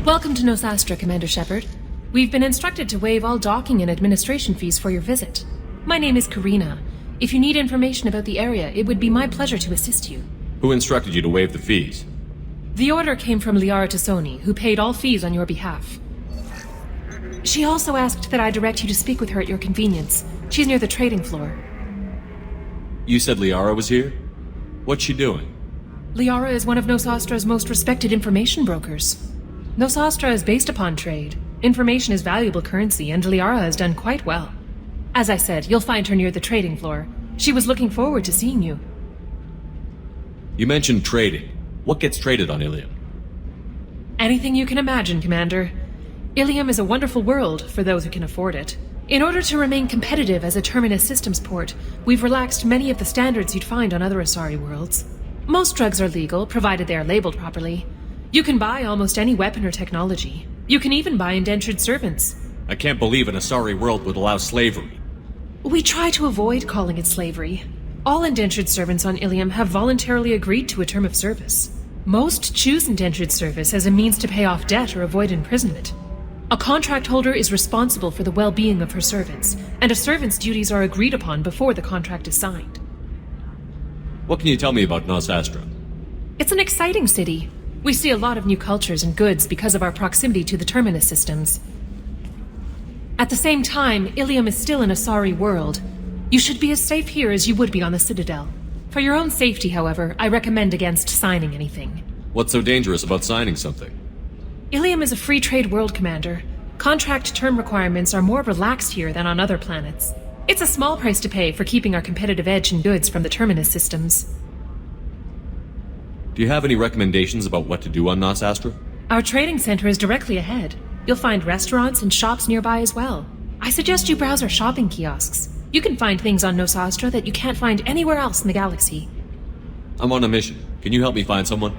Welcome to Nosastra, Commander Shepard. We've been instructed to waive all docking and administration fees for your visit. My name is Karina. If you need information about the area, it would be my pleasure to assist you. Who instructed you to waive the fees? The order came from Liara Tassoni, who paid all fees on your behalf. She also asked that I direct you to speak with her at your convenience. She's near the trading floor. You said Liara was here? What's she doing? Liara is one of Nosastra's most respected information brokers. Nosastra is based upon trade. Information is valuable currency, and Liara has done quite well. As I said, you'll find her near the trading floor. She was looking forward to seeing you. You mentioned trading. What gets traded on Illium? Anything you can imagine, Commander. Illium is a wonderful world for those who can afford it. In order to remain competitive as a Terminus systems port, we've relaxed many of the standards you'd find on other Asari worlds. Most drugs are legal, provided they are labeled properly. You can buy almost any weapon or technology. You can even buy indentured servants. I can't believe an Asari world would allow slavery. We try to avoid calling it slavery. All indentured servants on Illium have voluntarily agreed to a term of service. Most choose indentured service as a means to pay off debt or avoid imprisonment. A contract holder is responsible for the well-being of her servants, and a servant's duties are agreed upon before the contract is signed. What can you tell me about Nosastra? It's an exciting city. We see a lot of new cultures and goods because of our proximity to the Terminus systems. At the same time, Illium is still an Asari world. You should be as safe here as you would be on the Citadel. For your own safety, however, I recommend against signing anything. What's so dangerous about signing something? Illium is a free trade world, Commander. Contract term requirements are more relaxed here than on other planets. It's a small price to pay for keeping our competitive edge in goods from the Terminus systems. Do you have any recommendations about what to do on Nosastra? Our trading center is directly ahead. You'll find restaurants and shops nearby as well. I suggest you browse our shopping kiosks. You can find things on Nosastra that you can't find anywhere else in the galaxy. I'm on a mission. Can you help me find someone?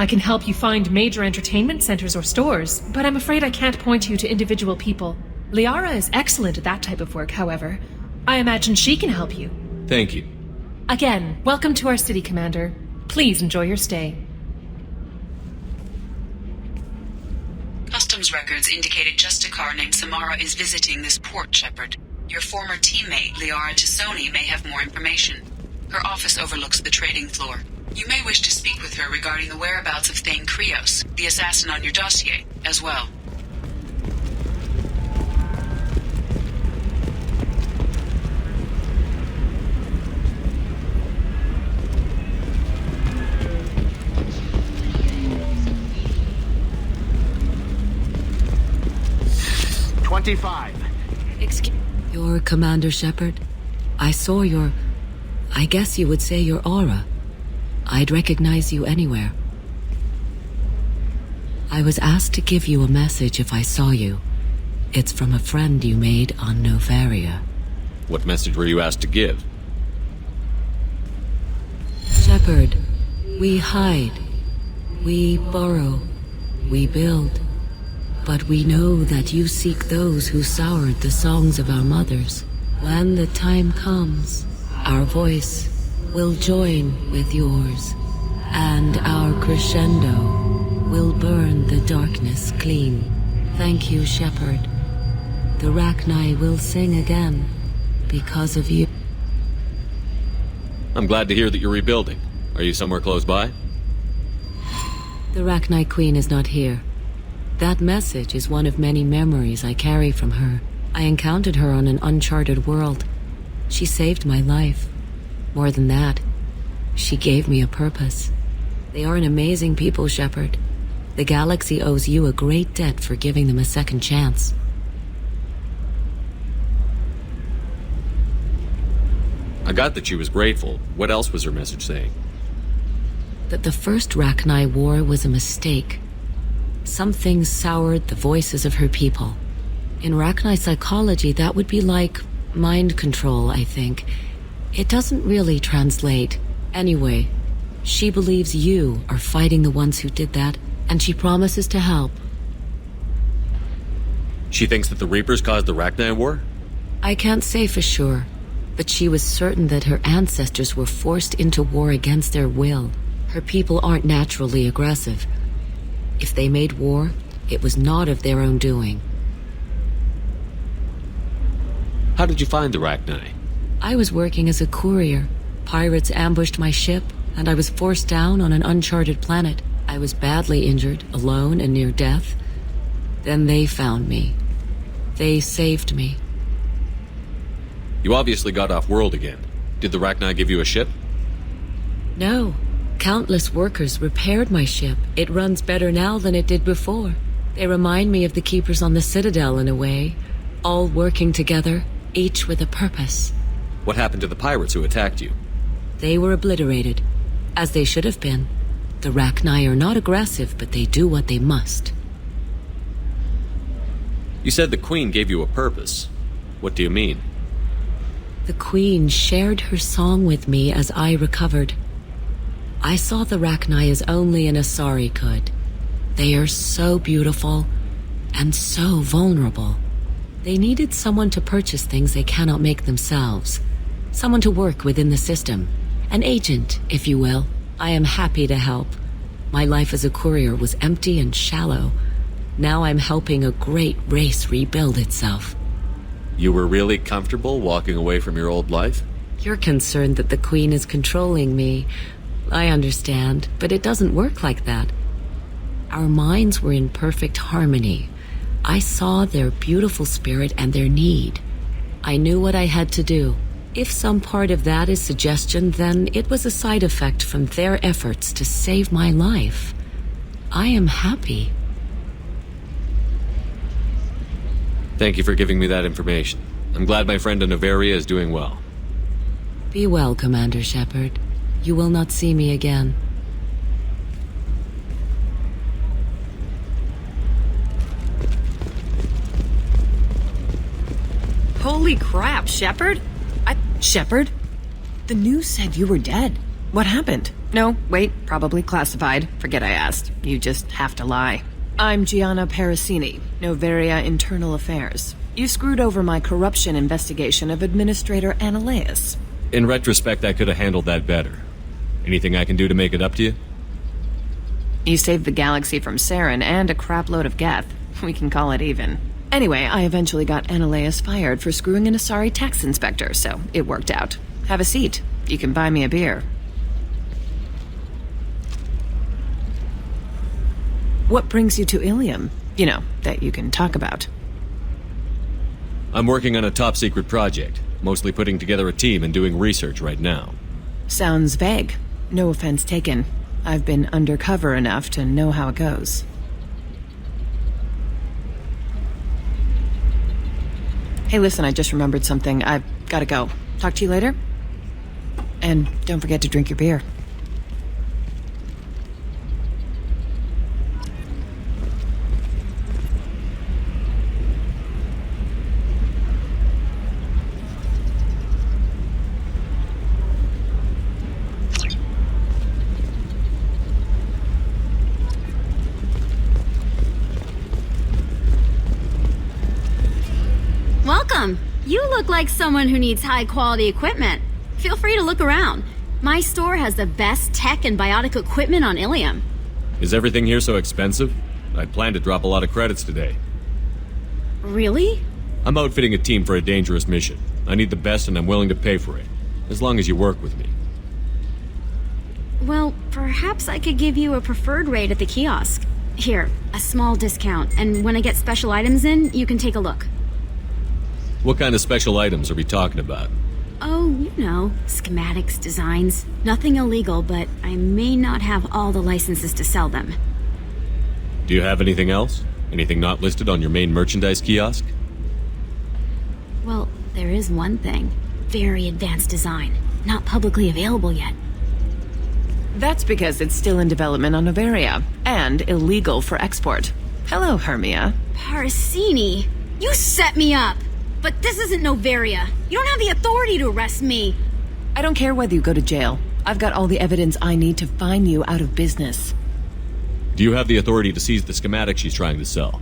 I can help you find major entertainment centers or stores, but I'm afraid I can't point you to individual people. Liara is excellent at that type of work, however. I imagine she can help you. Thank you. Again, welcome to our city, Commander. Please enjoy your stay. Customs records indicated just a car named Samara is visiting this port, Shepard. Your former teammate, Liara Tassoni, may have more information. Her office overlooks the trading floor. You may wish to speak with her regarding the whereabouts of Thane Krios, the assassin on your dossier, as well. You're Commander Shepard? I saw your... I guess you would say your aura. I'd recognize you anywhere. I was asked to give you a message if I saw you. It's from a friend you made on Novaria. What message were you asked to give? Shepard, we hide. We borrow. We build. But we know that you seek those who soured the songs of our mothers. When the time comes, our voice will join with yours, and our crescendo will burn the darkness clean. Thank you, Shepard. The Rachni will sing again because of you. I'm glad to hear that you're rebuilding. Are you somewhere close by? The Rachni Queen is not here. That message is one of many memories I carry from her. I encountered her on an uncharted world. She saved my life. More than that, she gave me a purpose. They are an amazing people, Shepard. The galaxy owes you a great debt for giving them a second chance. I got that she was grateful. What else was her message saying? That the first Rachni war was a mistake. Some things soured the voices of her people. In Rachni psychology, that would be like mind control, I think. It doesn't really translate. Anyway, she believes you are fighting the ones who did that, and she promises to help. She thinks that the Reapers caused the Rachni War? I can't say for sure, but she was certain that her ancestors were forced into war against their will. Her people aren't naturally aggressive. If they made war, it was not of their own doing. How did you find the Rachni? I was working as a courier. Pirates ambushed my ship, and I was forced down on an uncharted planet. I was badly injured, alone and near death. Then they found me. They saved me. You obviously got off world again. Did the Rachni give you a ship? No. Countless workers repaired my ship. It runs better now than it did before. They remind me of the keepers on the Citadel in a way, all working together, each with a purpose. What happened to the pirates who attacked you? They were obliterated, as they should have been. The Rachni are not aggressive, but they do what they must. You said the Queen gave you a purpose. What do you mean? The Queen shared her song with me as I recovered. I saw the Rachni as only an Asari could. They are so beautiful and so vulnerable. They needed someone to purchase things they cannot make themselves. Someone to work within the system. An agent, if you will. I am happy to help. My life as a courier was empty and shallow. Now I'm helping a great race rebuild itself. You were really comfortable walking away from your old life? You're concerned that the Queen is controlling me. I understand, but it doesn't work like that. Our minds were in perfect harmony. I saw their beautiful spirit and their need. I knew what I had to do. If some part of that is suggestion, then it was a side effect from their efforts to save my life. I am happy. Thank you for giving me that information. I'm glad my friend in Noveria is doing well. Be well, Commander Shepard. You will not see me again. Holy crap, Shepard? Shepard? The news said you were dead. What happened? No, wait, probably classified. Forget I asked. You just have to lie. I'm Gianna Parasini, Noveria Internal Affairs. You screwed over my corruption investigation of Administrator Annaleus. In retrospect, I could have handled that better. Anything I can do to make it up to you? You saved the galaxy from Saren and a crapload of Geth. We can call it even. Anyway, I eventually got Annaleus fired for screwing an Asari tax inspector, so it worked out. Have a seat. You can buy me a beer. What brings you to Illium? You know, that you can talk about. I'm working on a top-secret project. Mostly putting together a team and doing research right now. Sounds vague. No offense taken. I've been undercover enough to know how it goes. Hey, listen, I just remembered something. I've gotta go. Talk to you later? And don't forget to drink your beer. Welcome. You look like someone who needs high-quality equipment. Feel free to look around. My store has the best tech and biotic equipment on Illium. Is everything here so expensive? I'd planned to drop a lot of credits today. Really? I'm outfitting a team for a dangerous mission. I need the best and I'm willing to pay for it. As long as you work with me. Well, perhaps I could give you a preferred rate at the kiosk. Here, a small discount, and when I get special items in, you can take a look. What kind of special items are we talking about? Oh, you know, schematics, designs. Nothing illegal, but I may not have all the licenses to sell them. Do you have anything else? Anything not listed on your main merchandise kiosk? Well, there is one thing. Very advanced design. Not publicly available yet. That's because it's still in development on Noveria, and illegal for export. Hello, Hermia. Parasini! You set me up! But this isn't Noveria. You don't have the authority to arrest me. I don't care whether you go to jail. I've got all the evidence I need to find you out of business. Do you have the authority to seize the schematic she's trying to sell?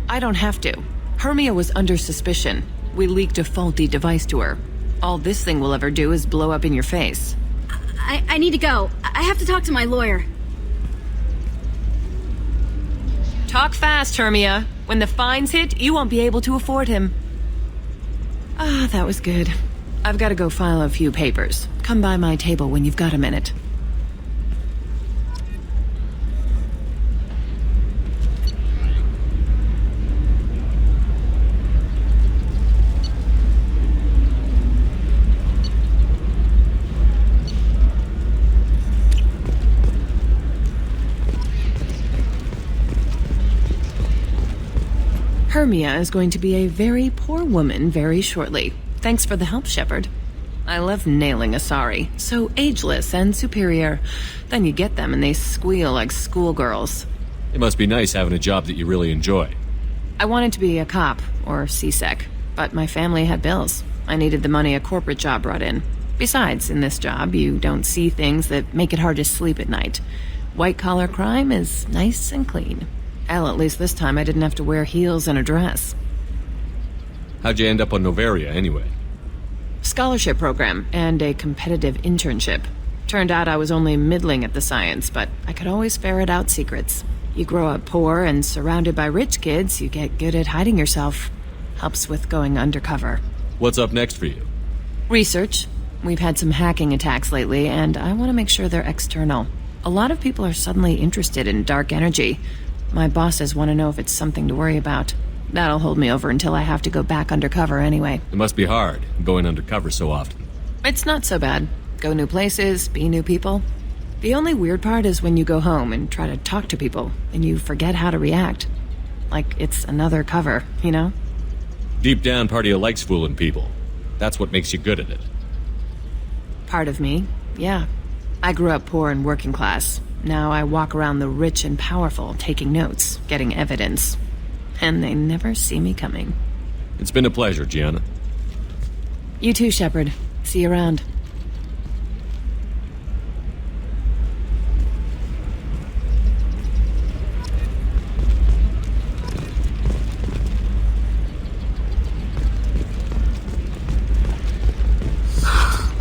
I don't have to. Hermia was under suspicion. We leaked a faulty device to her. All this thing will ever do is blow up in your face. I need to go. I have to talk to my lawyer. Talk fast, Hermia. When the fines hit, you won't be able to afford him. Ah, that was good. I've got to go file a few papers. Come by my table when you've got a minute. Hermia is going to be a very poor woman very shortly. Thanks for the help, Shepard. I love nailing a sorry. So ageless and superior. Then you get them and they squeal like schoolgirls. It must be nice having a job that you really enjoy. I wanted to be a cop, or CSEC, but my family had bills. I needed the money a corporate job brought in. Besides, in this job, you don't see things that make it hard to sleep at night. White-collar crime is nice and clean. Hell, at least this time I didn't have to wear heels and a dress. How'd you end up on Novaria, anyway? Scholarship program and a competitive internship. Turned out I was only middling at the science, but I could always ferret out secrets. You grow up poor and surrounded by rich kids, you get good at hiding yourself. Helps with going undercover. What's up next for you? Research. We've had some hacking attacks lately, and I want to make sure they're external. A lot of people are suddenly interested in dark energy. My bosses want to know if it's something to worry about. That'll hold me over until I have to go back undercover anyway. It must be hard, going undercover so often. It's not so bad. Go new places, be new people. The only weird part is when you go home and try to talk to people, and you forget how to react. Like it's another cover, you know? Deep down, part of you likes fooling people. That's what makes you good at it. Part of me, yeah. I grew up poor and working class. Now I walk around the rich and powerful, taking notes, getting evidence. And they never see me coming. It's been a pleasure, Gianna. You too, Shepard. See you around.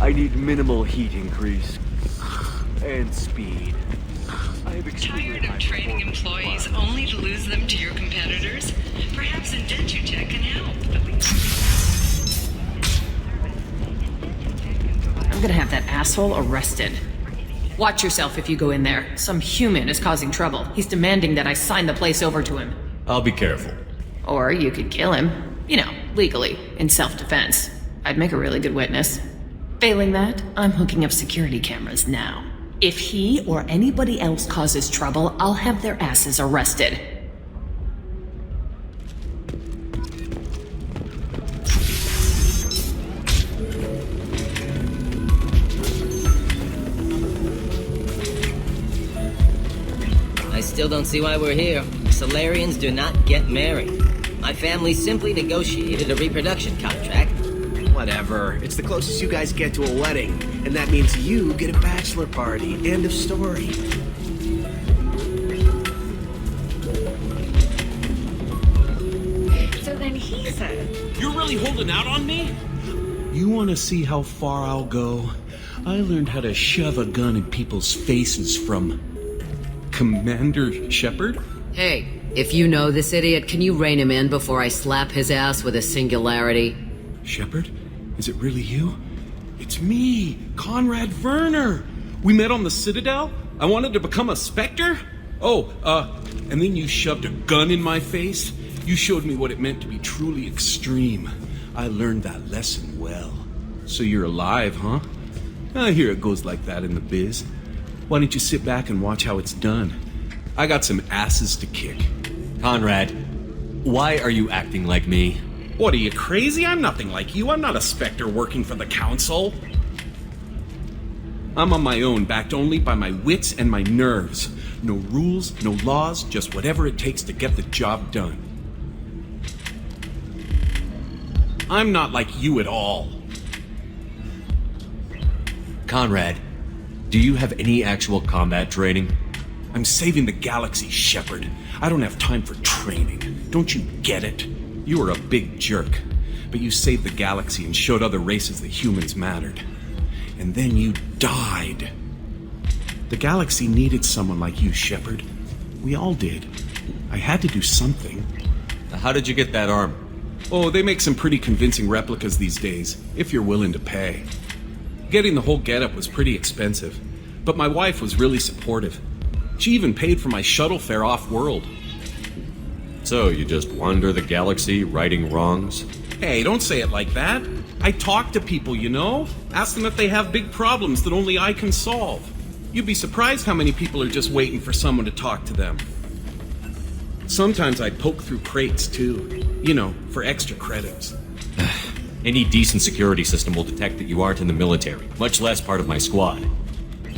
I need minimal heat increase. And speed. Tired of training employees only to lose them to your competitors? Perhaps Indentutech can help. I'm gonna have that asshole arrested. Watch yourself if you go in there. Some human is causing trouble. He's demanding that I sign the place over to him. I'll be careful. Or you could kill him. You know, legally, in self-defense. I'd make a really good witness. Failing that, I'm hooking up security cameras now. If he or anybody else causes trouble, I'll have their asses arrested. I still don't see why we're here. Solarians do not get married. My family simply negotiated a reproduction contract. Whatever. It's the closest you guys get to a wedding. And that means you get a bachelor party. End of story. So then he said... You're really holding out on me? You want to see how far I'll go? I learned how to shove a gun in people's faces from... Commander Shepard? Hey, if you know this idiot, can you rein him in before I slap his ass with a singularity? Shepard? Is it really you? It's me, Conrad Werner. We met on the Citadel. I wanted to become a Spectre. And then you shoved a gun in my face. You showed me what it meant to be truly extreme. I learned that lesson well. So you're alive, huh? I hear it goes like that in the biz. Why don't you sit back and watch how it's done? I got some asses to kick. Conrad, why are you acting like me? What, are you crazy? I'm nothing like you. I'm not a Spectre working for the Council. I'm on my own, backed only by my wits and my nerves. No rules, no laws, just whatever it takes to get the job done. I'm not like you at all. Conrad, do you have any actual combat training? I'm saving the galaxy, Shepard. I don't have time for training. Don't you get it? You were a big jerk, but you saved the galaxy and showed other races that humans mattered. And then you died. The galaxy needed someone like you, Shepard. We all did. I had to do something. How did you get that armor? Oh, they make some pretty convincing replicas these days, if you're willing to pay. Getting the whole getup was pretty expensive, but my wife was really supportive. She even paid for my shuttle fare off-world. So, you just wander the galaxy, righting wrongs? Hey, don't say it like that. I talk to people, you know? Ask them if they have big problems that only I can solve. You'd be surprised how many people are just waiting for someone to talk to them. Sometimes I poke through crates, too. You know, for extra credits. Any decent security system will detect that you aren't in the military, much less part of my squad.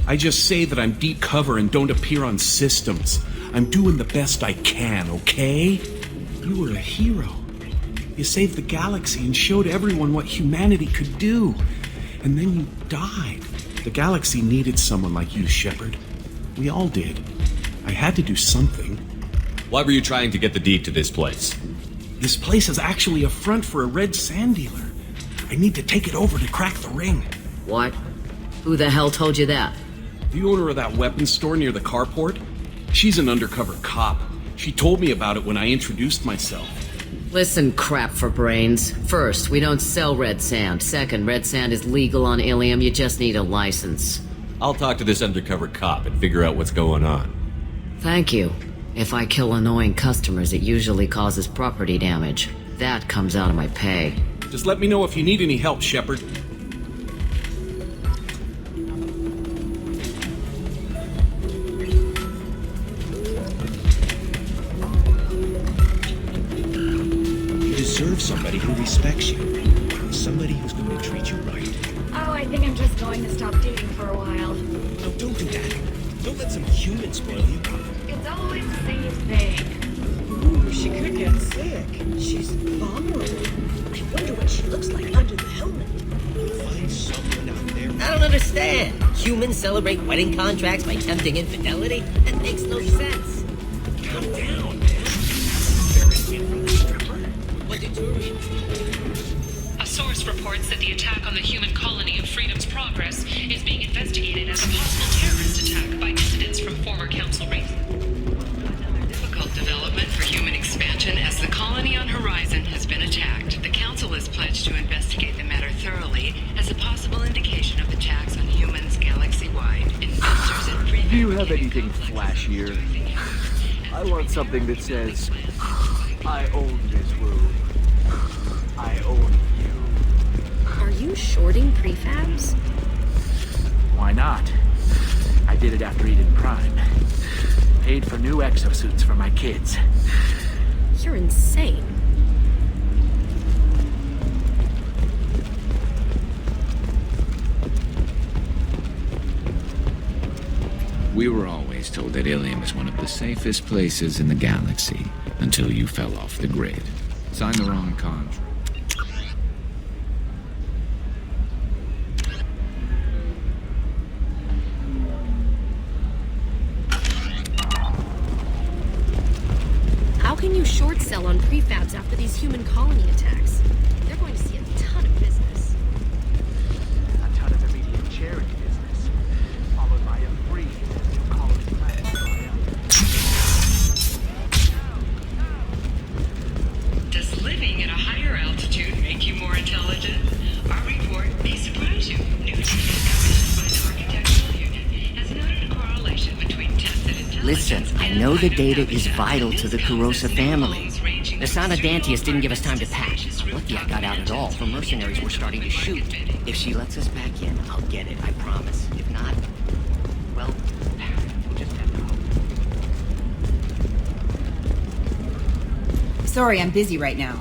I just say that I'm deep cover and don't appear on systems. I'm doing the best I can, okay? You were a hero. You saved the galaxy and showed everyone what humanity could do. And then you died. The galaxy needed someone like you, Shepard. We all did. I had to do something. Why were you trying to get the deed to this place? This place is actually a front for a red sand dealer. I need to take it over to crack the ring. What? Who the hell told you that? The owner of that weapons store near the carport? She's an undercover cop. She told me about it when I introduced myself. Listen, crap for brains. First, we don't sell red sand. Second, red sand is legal on Illium. You just need a license. I'll talk to this undercover cop and figure out what's going on. Thank you. If I kill annoying customers, it usually causes property damage. That comes out of my pay. Just let me know if you need any help, Shepard. You deserve somebody who respects you. Somebody who's going to treat you right. Oh, I think I'm just going to stop dating for a while. No, don't do that. Don't let some human spoil you. It's always the same thing. Ooh, she could get sick. She's vulnerable. I wonder what she looks like under the helmet. Find someone out there. I don't understand. Humans celebrate wedding contracts by tempting infidelity? That makes no sense. Calm down, man. Embarrass me from the stripper. What did you read? A source reports that the attack on the human colony of Freedom's Progress is being investigated as a possible terrorist attack by dissidents from former council races. Another difficult development for human expansion as the colony on Horizon has been attacked. The council is pledged to investigate the matter thoroughly as a possible indication of attacks on humans galaxy-wide. Investors and prefab Do you have anything flashier? I want something that says, I own this room. I own you. Are you shorting prefabs? Why not? I did it after Eden Prime. Paid for new exosuits for my kids. You're insane. We were always told that Illium is one of the safest places in the galaxy until you fell off the grid. Signed the wrong contract. How can you short sell on prefabs after these human colony attacks? They're going to see a ton of business. A ton of immediate charity business, followed by a free new colony planet tryout. Does living at a higher altitude make you more intelligent? Our report may surprise you. New data commissioned by the Architectural Unit has noted a correlation between tested intelligence. Listen, I know the data is vital to the Kurosa family. The Sanadantius didn't give us time to pack. Lucky I got out at all, for mercenaries were starting to shoot. If she lets us back in, I'll get it, I promise. If not, well, we'll just have to hope. Sorry, I'm busy right now.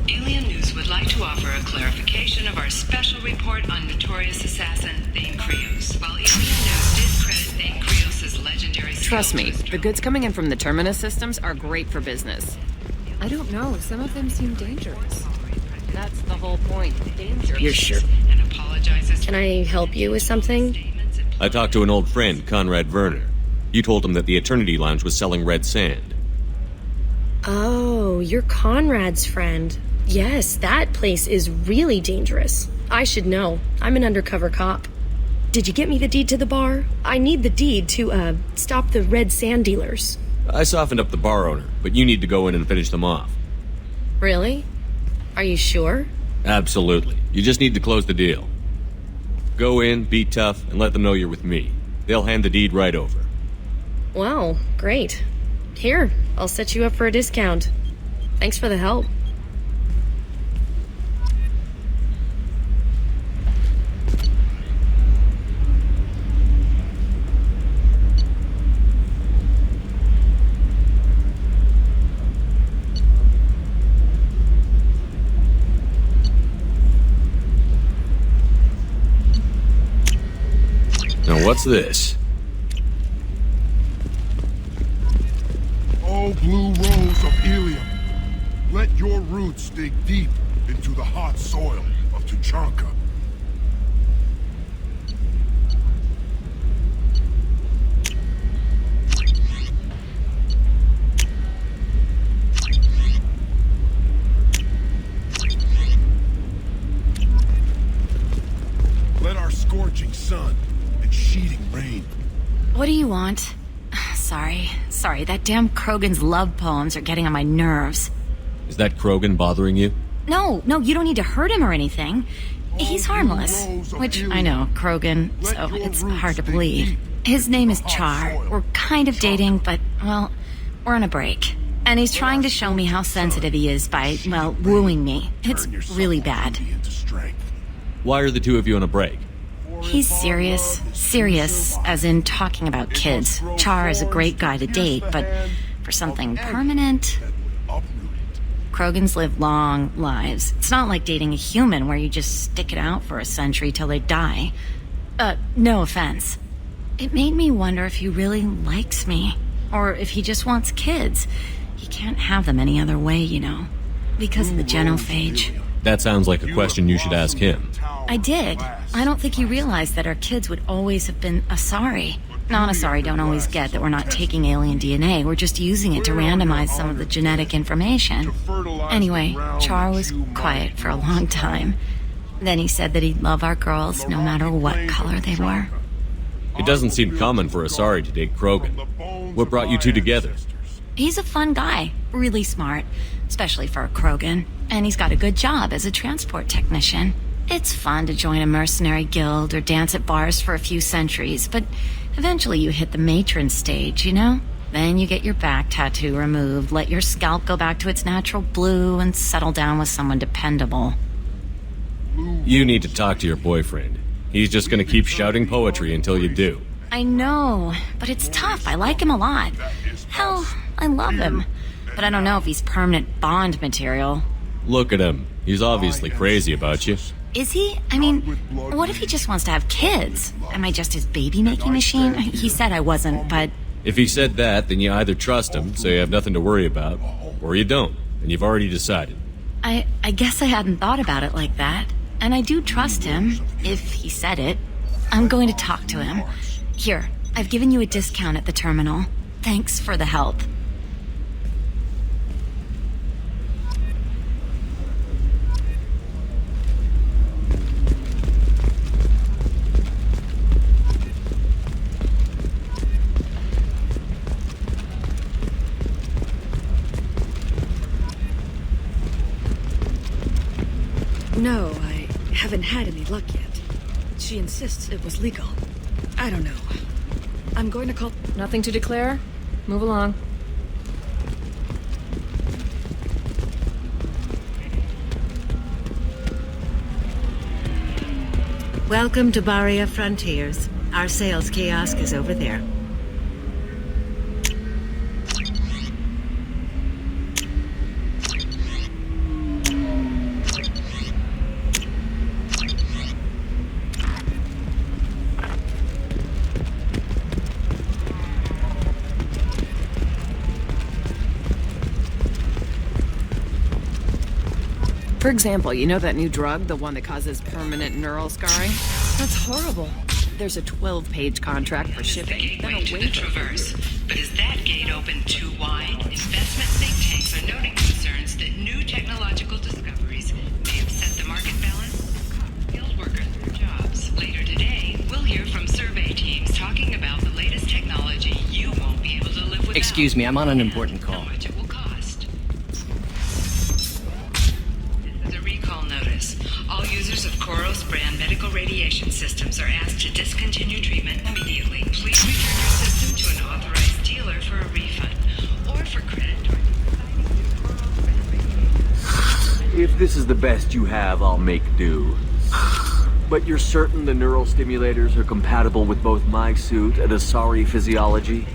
Alien News would like to offer a clarification of our special report on notorious assassin Thane Krios. While Alien News did credit Thane Krios' legendary Trust me, the goods coming in from the Terminus systems are great for business. I don't know, some of them seem dangerous. That's the whole point, dangerous. You're sure? and apologizes. Can I help you with something? I talked to an old friend, Conrad Werner. You told him that the Eternity Lounge was selling red sand. Oh, you're Conrad's friend. Yes, that place is really dangerous. I should know. I'm an undercover cop. Did you get me the deed to the bar? I need the deed to, stop the red sand dealers. I softened up the bar owner, but you need to go in and finish them off. Really? Are you sure? Absolutely. You just need to close the deal. Go in, be tough, and let them know you're with me. They'll hand the deed right over. Wow, great. Here, I'll set you up for a discount. Thanks for the help. Now what's this? Oh, blue rose of Illium, let your roots dig deep into the hot soil of Tuchanka. Let our scorching sun and sheeting rain. What do you want? Sorry, that damn Krogan's love poems are getting on my nerves. Is that Krogan bothering you? No, you don't need to hurt him or anything. He's harmless. Which, I know, Krogan, so it's hard to believe. His name is Char. We're kind of dating, but, well, we're on a break. And he's trying to show me how sensitive he is by, well, wooing me. It's really bad. Why are the two of you on a break? He's serious. Serious, as in talking about kids. Char is a great guy to date, but for something permanent... Krogans live long lives. It's not like dating a human where you just stick it out for a century till they die. No offense. It made me wonder if he really likes me. Or if he just wants kids. He can't have them any other way, you know. Because of the genophage. That sounds like a question you should ask him. I did. I don't think he realized that our kids would always have been Asari. Non-Asari don't always get that we're not taking alien DNA, we're just using it to randomize some of the genetic information. Anyway, Char was quiet for a long time. Then he said that he'd love our girls no matter what color they were. It doesn't seem common for Asari to date Krogan. What brought you two together? He's a fun guy, really smart, especially for a Krogan. And he's got a good job as a transport technician. It's fun to join a mercenary guild or dance at bars for a few centuries, but eventually you hit the matron stage, you know? Then you get your back tattoo removed, let your scalp go back to its natural blue, and settle down with someone dependable. You need to talk to your boyfriend. He's just gonna keep shouting poetry until you do. I know, but it's tough. I like him a lot. Hell, I love him. But I don't know if he's permanent Bond material. Look at him. He's obviously crazy about you. Is he? I mean, what if he just wants to have kids? Am I just his baby-making machine? He said I wasn't, but... If he said that, then you either trust him, so you have nothing to worry about, or you don't, and you've already decided. I guess I hadn't thought about it like that. And I do trust him, if he said it. I'm going to talk to him. Here, I've given you a discount at the terminal. Thanks for the help. No, I haven't had any luck yet. She insists it was legal. I don't know. I'm going to call... Nothing to declare? Move along. Welcome to Barria Frontiers. Our sales kiosk is over there. For example, you know that new drug, the one that causes permanent neural scarring? That's horrible. There's a 12-page contract for shipping. Then a To the waiver. traverse, but is that gate open too wide? Investment think tanks are noting concerns that new technological discoveries Excuse me, I'm on an important call. The recall notice. All users of Koros brand medical radiation systems are asked to discontinue treatment immediately. Please return your system to an authorized dealer for a refund or for credit. If this is the best you have, I'll make do. But you're certain the neural stimulators are compatible with both my suit and Asari physiology?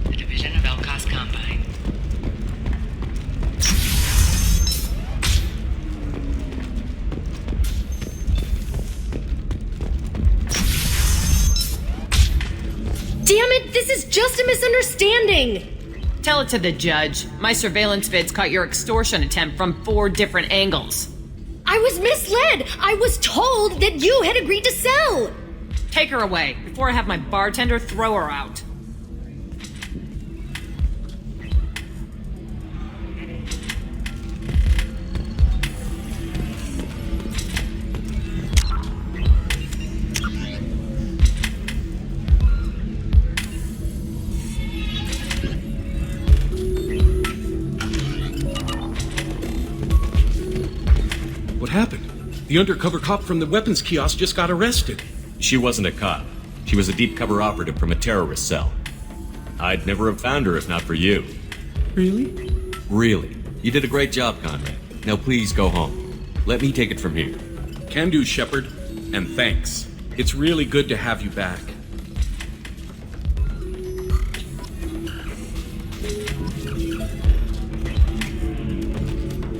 The division of Elkos Combine. Damn it, this is just a misunderstanding! Tell it to the judge. My surveillance vids caught your extortion attempt from 4 different angles. I was misled! I was told that you had agreed to sell! Take her away, before I have my bartender throw her out. What happened? The undercover cop from the weapons kiosk just got arrested. She wasn't a cop. She was a deep cover operative from a terrorist cell. I'd never have found her if not for you. Really? Really. You did a great job, Conrad. Now please go home. Let me take it from here. Can do, Shepard. And thanks. It's really good to have you back.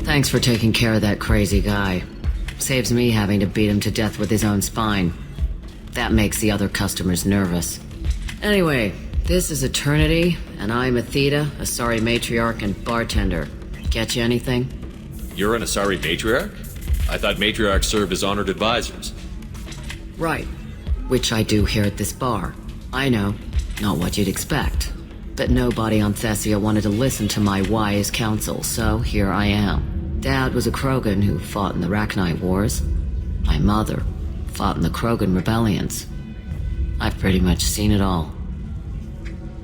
Thanks for taking care of that crazy guy. Saves me having to beat him to death with his own spine. That makes the other customers nervous. Anyway, this is Eternity, and I'm Athena, Asari matriarch and bartender. Get you anything? You're an Asari matriarch? I thought matriarchs served as honored advisors. Right. Which I do here at this bar. I know, not what you'd expect. But nobody on Thessia wanted to listen to my wise counsel, so here I am. Dad was a Krogan who fought in the Rachni Wars. My mother fought in the Krogan rebellions. I've pretty much seen it all.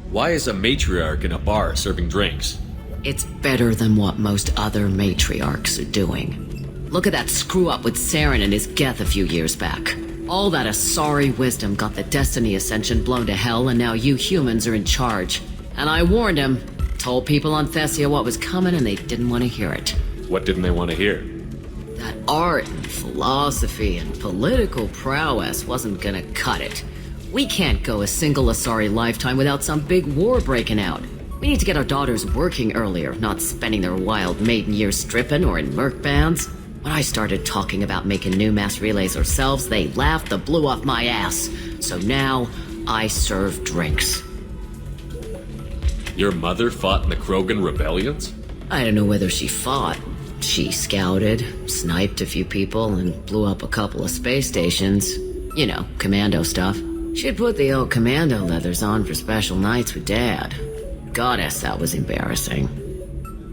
Why is a matriarch in a bar serving drinks? It's better than what most other matriarchs are doing. Look at that screw-up with Saren and his Geth a few years back. All that Asari wisdom got the Destiny Ascension blown to hell, and now you humans are in charge. And I warned him, told people on Thessia what was coming, and they didn't want to hear it. What didn't they want to hear? That art and philosophy and political prowess wasn't gonna cut it. We can't go a single Asari lifetime without some big war breaking out. We need to get our daughters working earlier, not spending their wild maiden years stripping or in merc bands. When I started talking about making new mass relays ourselves, they laughed the blue off my ass. So now, I serve drinks. Your mother fought in the Krogan rebellions? I don't know whether she fought. She scouted, sniped a few people, and blew up a couple of space stations. You know, commando stuff. She'd put the old commando leathers on for special nights with Dad. Goddess, that was embarrassing.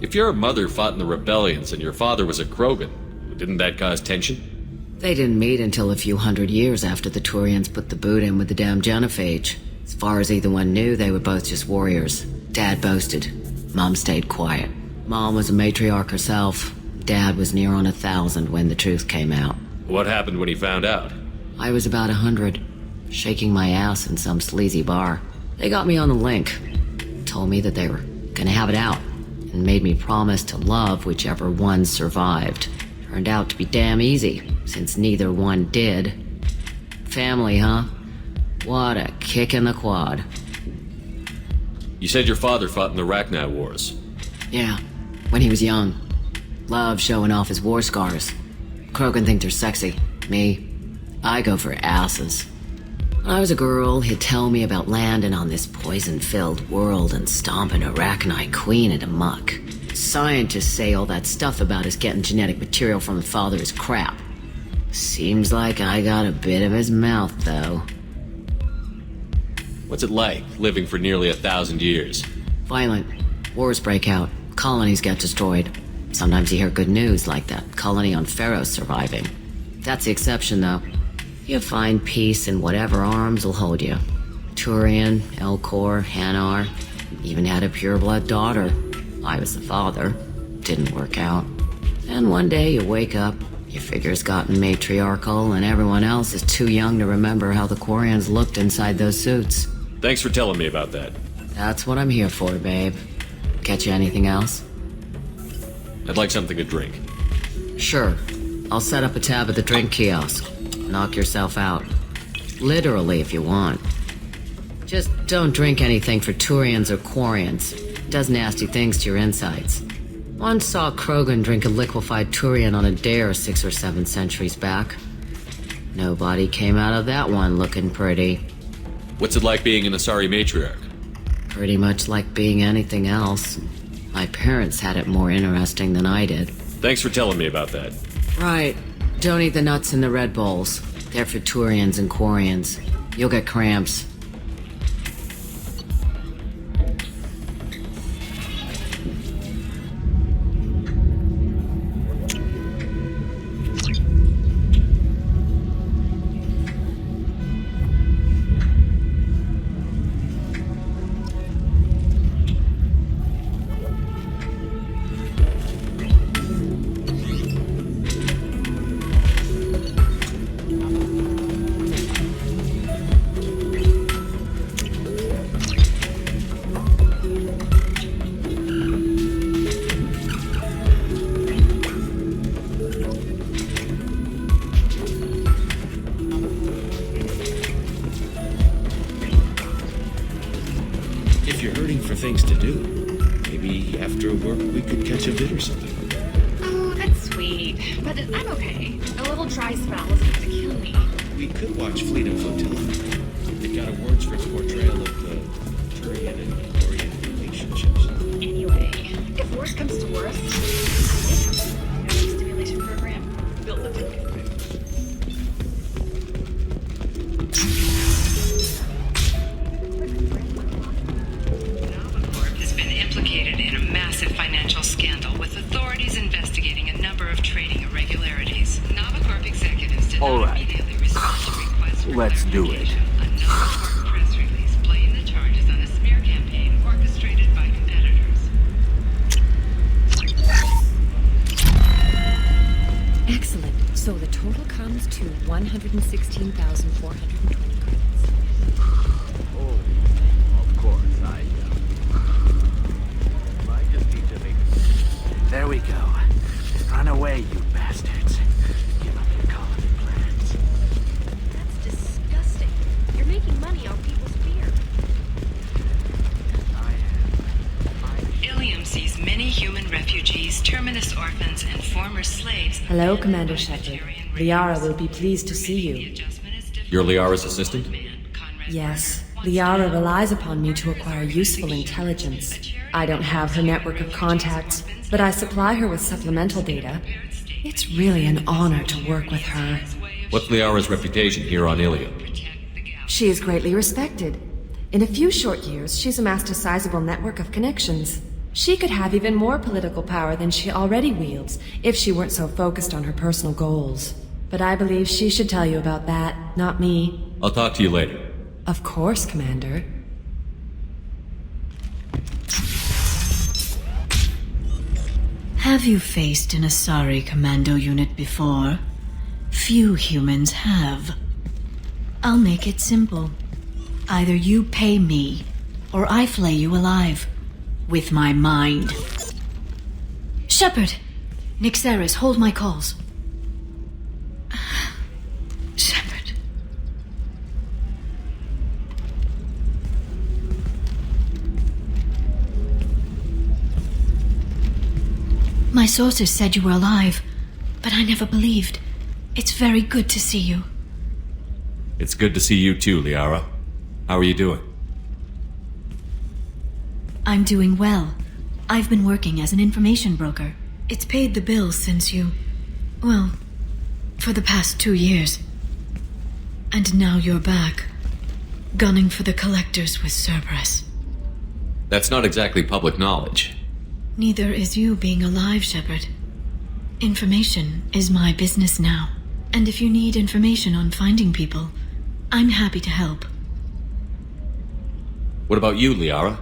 If your mother fought in the rebellions and your father was a Krogan, didn't that cause tension? They didn't meet until a few hundred years after the Turians put the boot in with the damn genophage. As far as either one knew, they were both just warriors. Dad boasted. Mom stayed quiet. Mom was a matriarch herself. Dad was near on 1,000 when the truth came out. What happened when he found out? I was about 100, shaking my ass in some sleazy bar. They got me on the link. Told me that they were gonna have it out, and made me promise to love whichever one survived. Turned out to be damn easy, since neither one did. Family, huh? What a kick in the quad. You said your father fought in the Rachni Wars. Yeah, when he was young. Loved showing off his war scars. Krogan think they're sexy. Me, I go for asses. When I was a girl, he'd tell me about landing on this poison-filled world and stomping a Rachni queen into muck. Scientists say all that stuff about us getting genetic material from the father is crap. Seems like I got a bit of his mouth, though. What's it like, living for nearly 1,000 years? Violent. Wars break out. Colonies get destroyed. Sometimes you hear good news, like that colony on Pharaoh surviving. That's the exception, though. You find peace in whatever arms will hold you. Turian, Elcor, Hanar, even had a pureblood daughter. I was the father. Didn't work out. And one day you wake up, your figure's gotten matriarchal, and everyone else is too young to remember how the Quarians looked inside those suits. Thanks for telling me about that. That's what I'm here for, babe. Catch you anything else? I'd like something to drink. Sure. I'll set up a tab at the drink kiosk. Knock yourself out. Literally, if you want. Just don't drink anything for Turians or Quarians. It does nasty things to your insides. Once saw Krogan drink a liquefied Turian on a dare 6 or 7 centuries back. Nobody came out of that one looking pretty. What's it like being an Asari matriarch? Pretty much like being anything else. My parents had it more interesting than I did. Thanks for telling me about that. Right. Don't eat the nuts in the Red Bowls. They're for Turians and Quarians. You'll get cramps. Things to do. Maybe after work we could catch a vid or something. Oh, that's sweet. But I'm okay. A little dry spell isn't going to kill me. We could watch Fleet and Flotilla. They got awards for its portrayal of the Turian and Quarian relationships. Anyway, if worse comes to worse, I think a stimulation program built the ticket. Implicated in a massive financial scandal with authorities investigating a number of trading irregularities. Novacorp executives did not immediately respond to requests for Let's do it. A Novacorp press release blaming the charges on a smear campaign orchestrated by competitors. Excellent. So the total comes to 116,420 credits. Oh, of course, I just need to make... There we go. Run away, you bastards. Give up your colony plans. That's disgusting. You're making money on people's fear. Illium sees many human refugees, terminus orphans, and former slaves. Hello, Commander Shepard. Liara will be pleased to see you. You're Liara's assistant? Yes. Liara relies upon me to acquire useful intelligence. I don't have her network of contacts, but I supply her with supplemental data. It's really an honor to work with her. What's Liara's reputation here on Illium? She is greatly respected. In a few short years, she's amassed a sizable network of connections. She could have even more political power than she already wields if she weren't so focused on her personal goals. But I believe she should tell you about that, not me. I'll talk to you later. Of course, Commander. Have you faced an Asari commando unit before? Few humans have. I'll make it simple. Either you pay me, or I flay you alive. With my mind. Shepard! Nixeris, hold my calls. Shepard. My sources said you were alive, but I never believed. It's very good to see you. It's good to see you too, Liara. How are you doing? I'm doing well. I've been working as an information broker. It's paid the bills since you... well, for the past 2 years. And now you're back, gunning for the collectors with Cerberus. That's not exactly public knowledge. Neither is you being alive, Shepard. Information is my business now. And if you need information on finding people, I'm happy to help. What about you, Liara?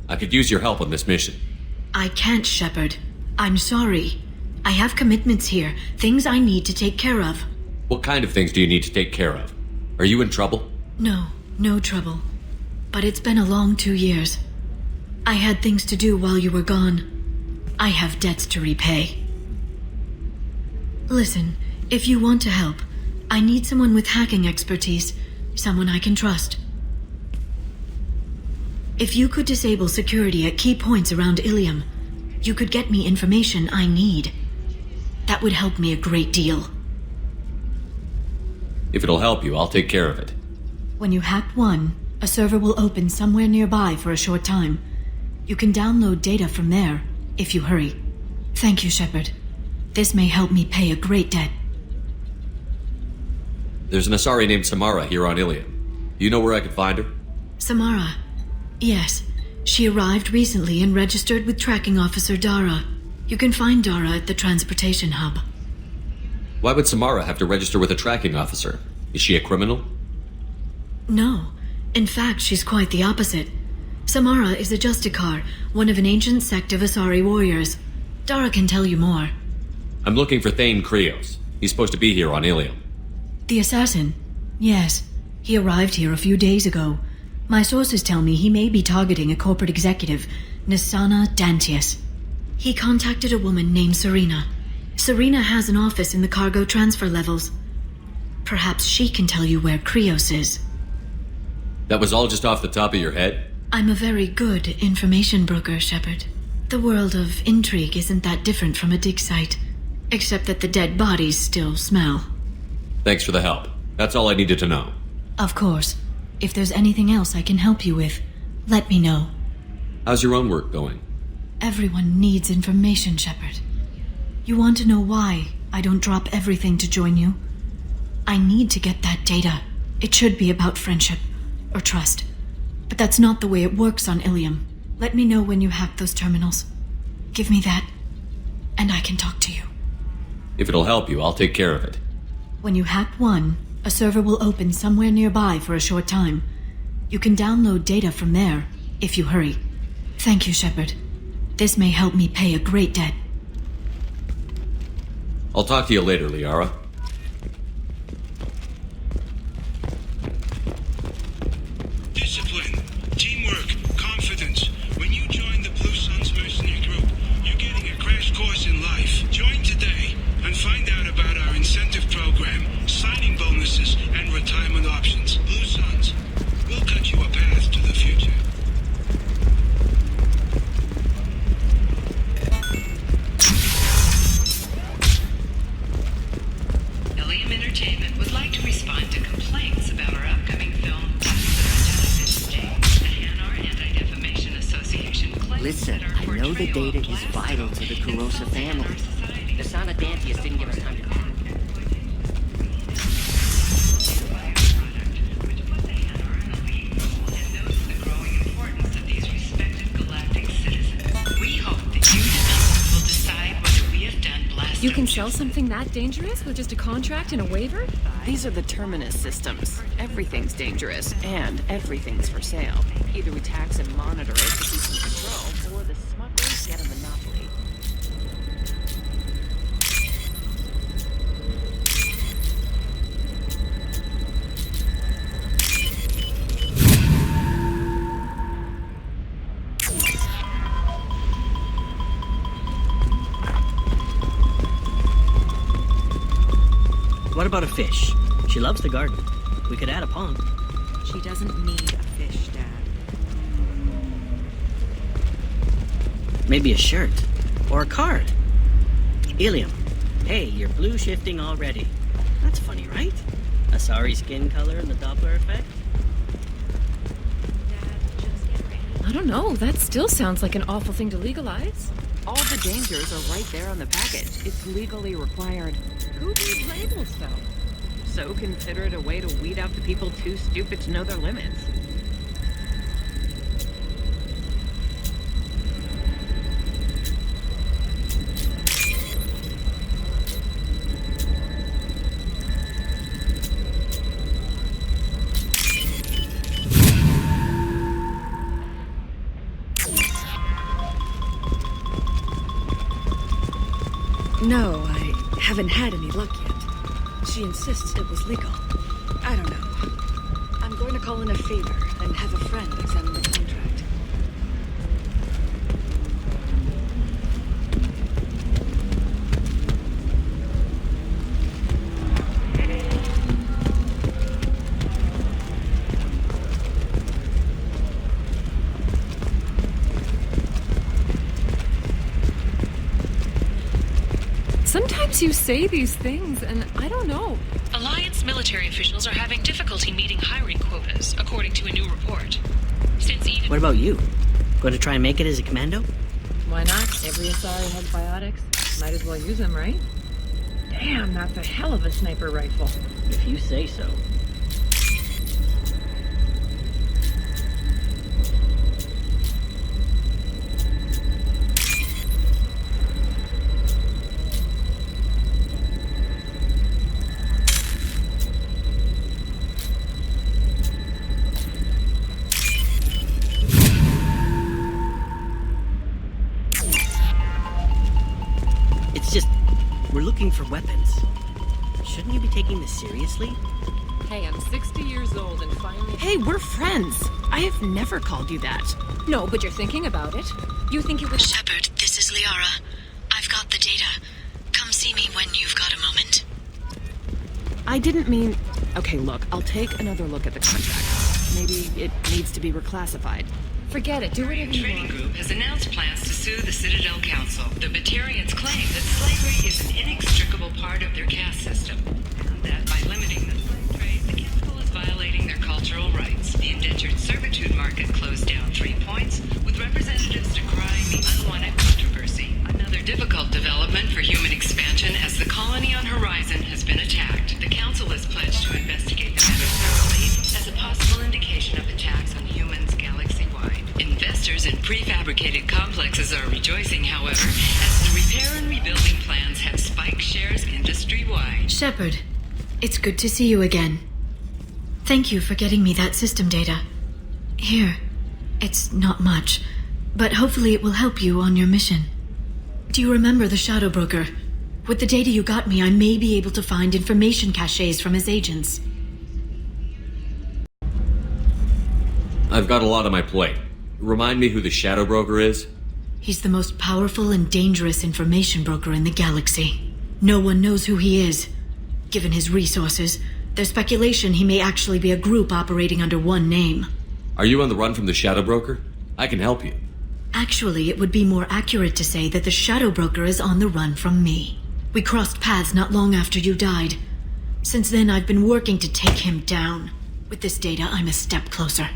I could use your help on this mission. I can't, Shepard. I'm sorry. I have commitments here, things I need to take care of. What kind of things do you need to take care of? Are you in trouble? No trouble. But it's been a long 2 years. I had things to do while you were gone. I have debts to repay. Listen, if you want to help, I need someone with hacking expertise, someone I can trust. If you could disable security at key points around Illium, you could get me information I need. That would help me a great deal. If it'll help you, I'll take care of it. When you hack one, a server will open somewhere nearby for a short time. You can download data from there, if you hurry. Thank you, Shepard. This may help me pay a great debt. There's an Asari named Samara here on Illium. You know where I could find her? Samara. Yes. She arrived recently and registered with Tracking Officer Dara. You can find Dara at the transportation hub. Why would Samara have to register with a tracking officer? Is she a criminal? No. In fact, she's quite the opposite. Samara is a Justicar, one of an ancient sect of Asari warriors. Dara can tell you more. I'm looking for Thane Krios. He's supposed to be here on Illium. The assassin? Yes. He arrived here a few days ago. My sources tell me he may be targeting a corporate executive, Nisana Dantius. He contacted a woman named Serena. Serena has an office in the cargo transfer levels. Perhaps she can tell you where Krios is. That was all just off the top of your head? I'm a very good information broker, Shepard. The world of intrigue isn't that different from a dig site, except that the dead bodies still smell. Thanks for the help. That's all I needed to know. Of course. If there's anything else I can help you with, let me know. How's your own work going? Everyone needs information, Shepard. You want to know why I don't drop everything to join you? I need to get that data. It should be about friendship or trust. But that's not the way it works on Illium. Let me know when you hack those terminals. Give me that, and I can talk to you. If it'll help you, I'll take care of it. When you hack one, a server will open somewhere nearby for a short time. You can download data from there, if you hurry. Thank you, Shepard. This may help me pay a great debt. I'll talk to you later, Liara. Discipline, teamwork, confidence. When you join the Blue Suns mercenary group, you're getting a crash course in life. Join today and find out about our incentive program, signing bonuses, and retirement options. Blue Suns, we'll cut you a path to the future. Illium Entertainment would like to respond to complaints about our upcoming film, Listen, I know the data is vital to the Kurosa family. The son of Dantius didn't give us time to pack. We hope that you developers will decide whether we have done blast. You can sell something that dangerous with just a contract and a waiver? These are the Terminus systems. Everything's dangerous, and everything's for sale. Either we tax and monitor it to keep in control, or the smugglers get a monopoly. What about a fish? She loves the garden. We could add a pond. She doesn't need a fish, Dad. Maybe a shirt. Or a card. Illium. Hey, you're blue shifting already. That's funny, right? Asari skin color and the Doppler effect? I don't know, that still sounds like an awful thing to legalize. All the dangers are right there on the package. It's legally required. Who needs labels, though? So consider it a way to weed out the people too stupid to know their limits. No, I haven't had any luck yet. She insists it was legal. I don't know. I'm going to call in a favor and have a friend examine the contract. Sometimes you say these things, and I don't know. Alliance military officials are having difficulty meeting hiring quotas, according to a new report. Since Eden... What about you? Going to try and make it as a commando? Why not? Every Asari has biotics. Might as well use them, right? Damn, that's a hell of a sniper rifle. If you say so. Looking for weapons. Shouldn't you be taking this seriously? Hey, I'm 60 years old and finally... Hey, we're friends. I have never called you that. No, but you're thinking about it. You think it was... Shepard, this is Liara. I've got the data. Come see me when you've got a moment. I didn't mean... Okay, look, I'll take another look at the contract. Maybe it needs to be reclassified. Forget it, do whatever you want. The training group has announced plans to sue the Citadel Council. The Batarians claim that slavery is an inextricable part of their caste system, and that by limiting the slave trade, the Council is violating their cultural rights. The indentured servitude market closed down 3 points, with representatives decrying the unwanted controversy. Another difficult development for human expansion as the colony on Horizon has been attacked. The Council is pledged to investigate the matter thoroughly as a possible indication of attacks on humans galaxy-wide. Investors in prefabricated complexes are rejoicing, however, as the repair and rebuilding plans have spiked shares industry-wide. Shepard, it's good to see you again. Thank you for getting me that system data. Here, it's not much, but hopefully it will help you on your mission. Do you remember the Shadow Broker? With the data you got me, I may be able to find information caches from his agents. I've got a lot on my plate. Remind me who the Shadow Broker is? He's the most powerful and dangerous information broker in the galaxy. No one knows who he is. Given his resources, there's speculation he may actually be a group operating under one name. Are you on the run from the Shadow Broker? I can help you. Actually, it would be more accurate to say that the Shadow Broker is on the run from me. We crossed paths not long after you died. Since then, I've been working to take him down. With this data, I'm a step closer.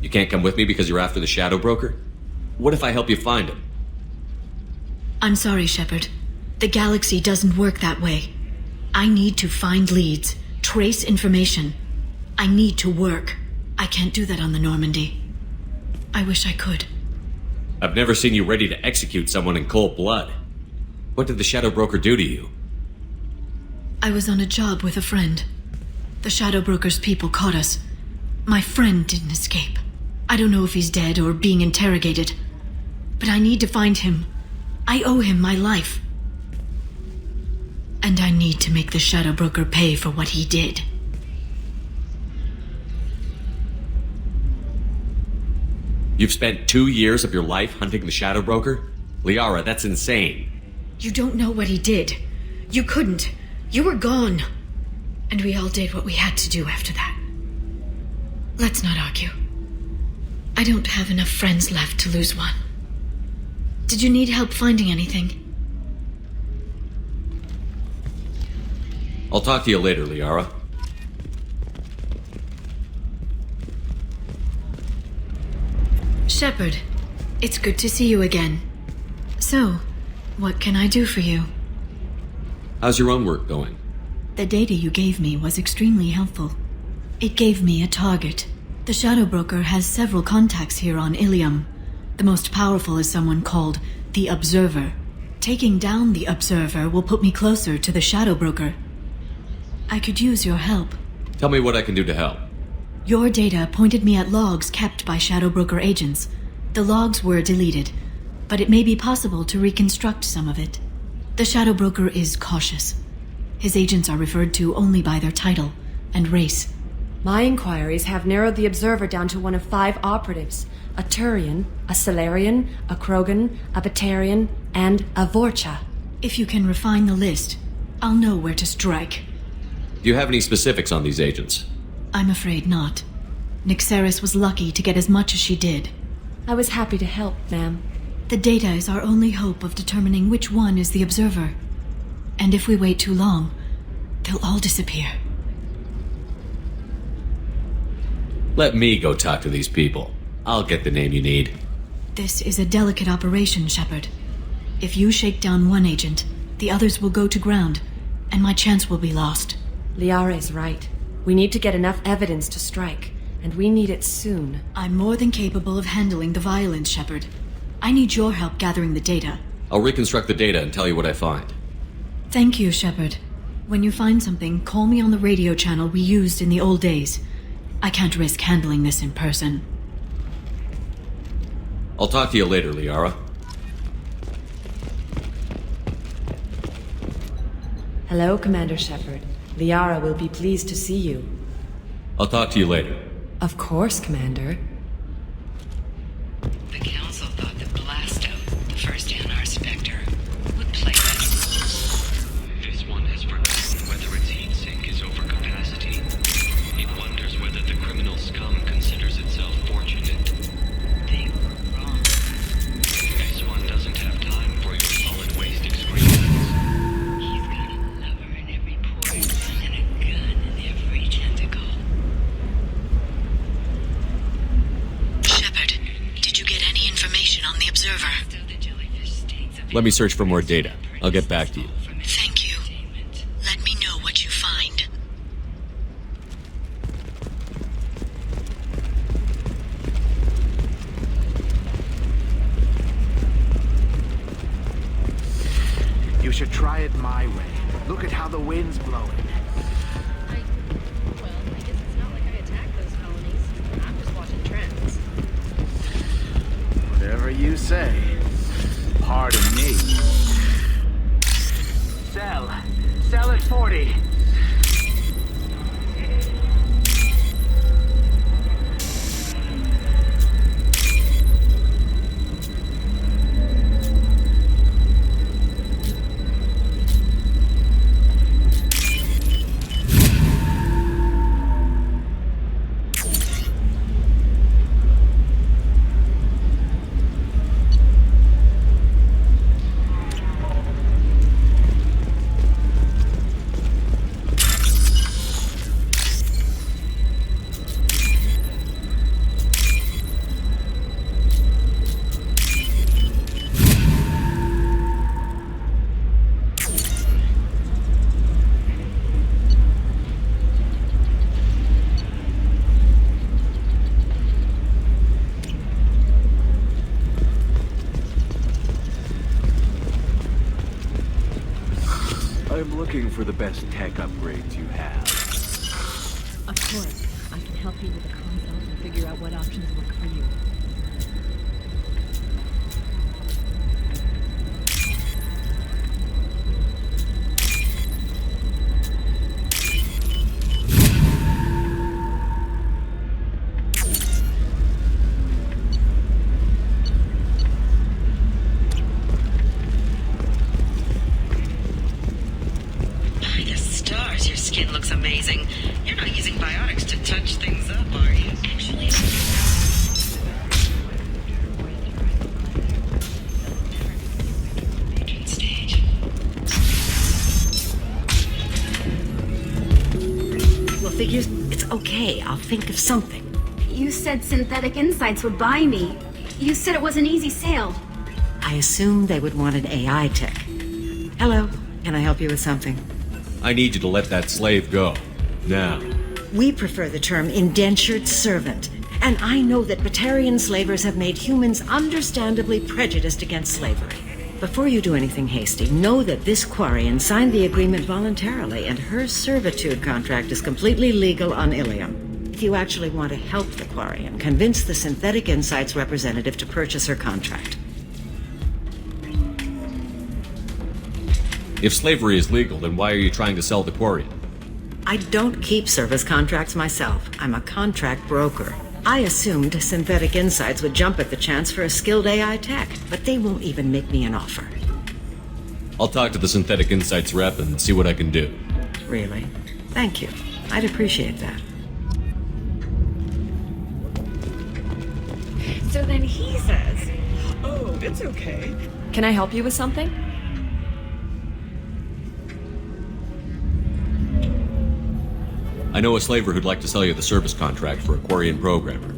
You can't come with me because you're after the Shadow Broker? What if I help you find him? I'm sorry, Shepard. The galaxy doesn't work that way. I need to find leads, trace information. I need to work. I can't do that on the Normandy. I wish I could. I've never seen you ready to execute someone in cold blood. What did the Shadow Broker do to you? I was on a job with a friend. The Shadow Broker's people caught us. My friend didn't escape. I don't know if he's dead or being interrogated. But I need to find him. I owe him my life. And I need to make the Shadow Broker pay for what he did. You've spent 2 years of your life hunting the Shadow Broker? Liara, that's insane. You don't know what he did. You couldn't. You were gone. And we all did what we had to do after that. Let's not argue. I don't have enough friends left to lose one. Did you need help finding anything? I'll talk to you later, Liara. Shepard, it's good to see you again. So, what can I do for you? How's your own work going? The data you gave me was extremely helpful. It gave me a target. The Shadow Broker has several contacts here on Illium. The most powerful is someone called the Observer. Taking down the Observer will put me closer to the Shadow Broker. I could use your help. Tell me what I can do to help. Your data pointed me at logs kept by Shadow Broker agents. The logs were deleted, but it may be possible to reconstruct some of it. The Shadow Broker is cautious. His agents are referred to only by their title and race. My inquiries have narrowed the Observer down to one of 5 operatives. A Turian, a Solarian, a Krogan, a Batarian, and a Vorcha. If you can refine the list, I'll know where to strike. Do you have any specifics on these agents? I'm afraid not. Nyxeris was lucky to get as much as she did. I was happy to help, ma'am. The data is our only hope of determining which one is the Observer. And if we wait too long, they'll all disappear. Let me go talk to these people. I'll get the name you need. This is a delicate operation, Shepard. If you shake down one agent, the others will go to ground, and my chance will be lost. Liara is right. We need to get enough evidence to strike, and we need it soon. I'm more than capable of handling the violence, Shepard. I need your help gathering the data. I'll reconstruct the data and tell you what I find. Thank you, Shepard. When you find something, call me on the radio channel we used in the old days. I can't risk handling this in person. I'll talk to you later, Liara. Hello, Commander Shepard. Liara will be pleased to see you. I'll talk to you later. Of course, Commander. The Council thought that Blasto, the first Anar Spectre, would play this. This one has forgotten whether its heat sink is over capacity. It wonders whether the criminal scum considers itself fortunate. They were wrong. This one doesn't have time for your solid waste excretions. He's got a lever in every port and a gun in every tentacle. Shepard, did you get any information on the Observer? Let me search for more data. I'll get back to you. Thank you. Let me know what you find. You should try it my way. Look at how the wind's blowing. I guess it's not like I attacked those colonies. I'm just watching trends. Whatever you say. Pardon me. Sell at 40. I'm looking for the best tech upgrades you have. Of course. I can help you with the consoles and figure out what options work for you. By the stars, your skin looks amazing. You're not using biotics to touch things up, are you? Actually, Well, figures, it's okay. I'll think of something. You said Synthetic Insights would buy me. You said it was an easy sale. I assumed they would want an AI tech. Hello, can I help you with something? I need you to let that slave go. Now. We prefer the term indentured servant. And I know that Batarian slavers have made humans understandably prejudiced against slavery. Before you do anything hasty, know that this Quarian signed the agreement voluntarily, and her servitude contract is completely legal on Illium. If you actually want to help the Quarian, convince the Synthetic Insights representative to purchase her contract. If slavery is legal, then why are you trying to sell the Quarian? I don't keep service contracts myself. I'm a contract broker. I assumed Synthetic Insights would jump at the chance for a skilled AI tech, but they won't even make me an offer. I'll talk to the Synthetic Insights rep and see what I can do. Really? Thank you. I'd appreciate that. So then he says, "Oh, it's okay." Can I help you with something? I know a slaver who'd like to sell you the service contract for a Quarian programmer.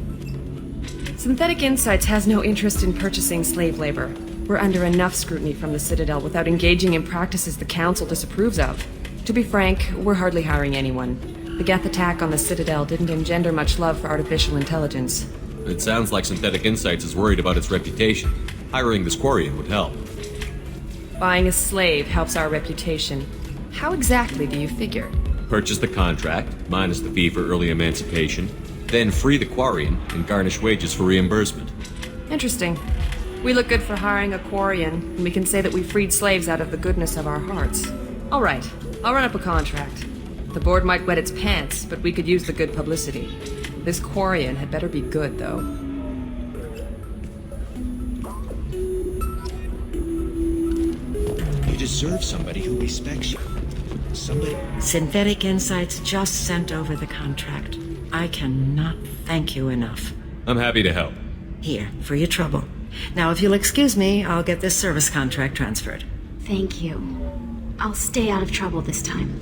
Synthetic Insights has no interest in purchasing slave labor. We're under enough scrutiny from the Citadel without engaging in practices the Council disapproves of. To be frank, we're hardly hiring anyone. The Geth attack on the Citadel didn't engender much love for artificial intelligence. It sounds like Synthetic Insights is worried about its reputation. Hiring this Quarian would help. Buying a slave helps our reputation. How exactly do you figure? Purchase the contract, minus the fee for early emancipation, then free the Quarian and garnish wages for reimbursement. Interesting. We look good for hiring a Quarian, and we can say that we freed slaves out of the goodness of our hearts. All right, I'll run up a contract. The board might wet its pants, but we could use the good publicity. This Quarian had better be good, though. You deserve somebody who respects you. Somebody... Synthetic Insights just sent over the contract. I cannot thank you enough. I'm happy to help. Here, for your trouble. Now, if you'll excuse me, I'll get this service contract transferred. Thank you. I'll stay out of trouble this time.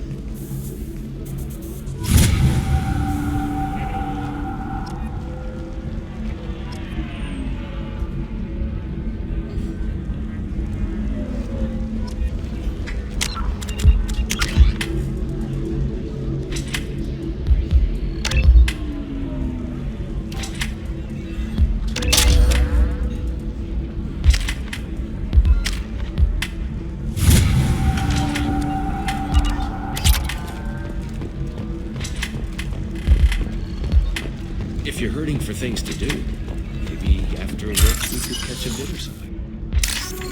If you're hurting for things to do, maybe after work we could catch a bit or something.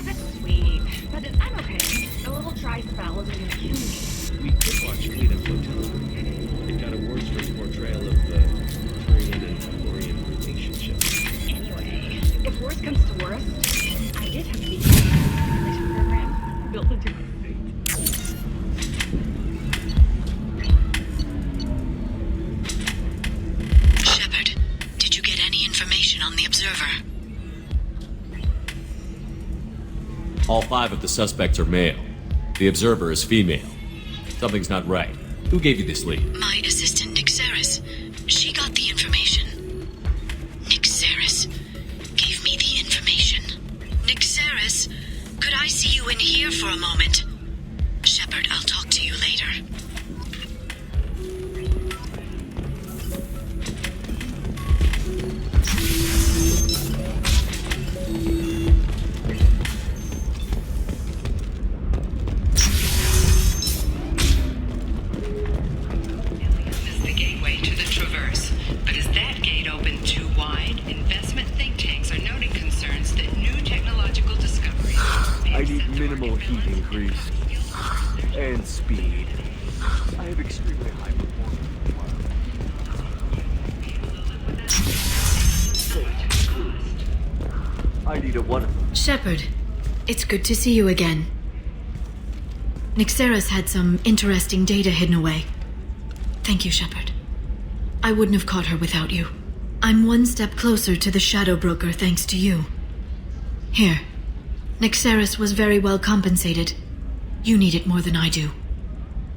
That's sweet, but I'm okay. A little dry spell isn't gonna kill me. We could watch Fleet of Hotel. It got awards for its portrayal of the Korean and Korean relationship. Anyway, if worse comes to worse, I did have the simulation program built into my suit. Shepard, did you get any information on the observer? All 5 of the suspects are male. The observer is female. Something's not right. Who gave you this lead? My assistant, Nixeris. She got the information. Nixeris gave me the information. Nixeris, could I see you in here for a moment? Shepard, I'll talk to you later. I need minimal heat increase. And speed. I have extremely high performance. I need a one of them. Shepard, it's good to see you again. Nixeris had some interesting data hidden away. Thank you, Shepard. I wouldn't have caught her without you. I'm one step closer to the Shadow Broker thanks to you. Here. Nixeris was very well compensated. You need it more than I do.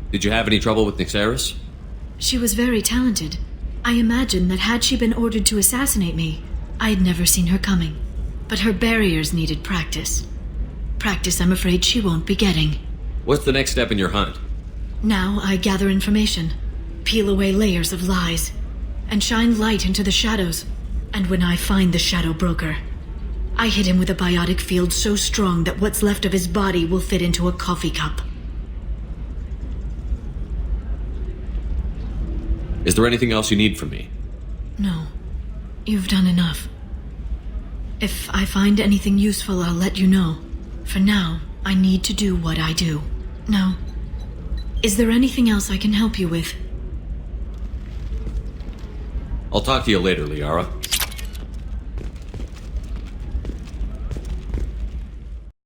Did you have any trouble with Nixeris? She was very talented. I imagine that had she been ordered to assassinate me, I'd never seen her coming. But her barriers needed practice. Practice I'm afraid she won't be getting. What's the next step in your hunt? Now I gather information, peel away layers of lies, and shine light into the shadows. And when I find the Shadow Broker, I hit him with a biotic field so strong that what's left of his body will fit into a coffee cup. Is there anything else you need from me? No. You've done enough. If I find anything useful, I'll let you know. For now, I need to do what I do. No. Is there anything else I can help you with? I'll talk to you later, Liara.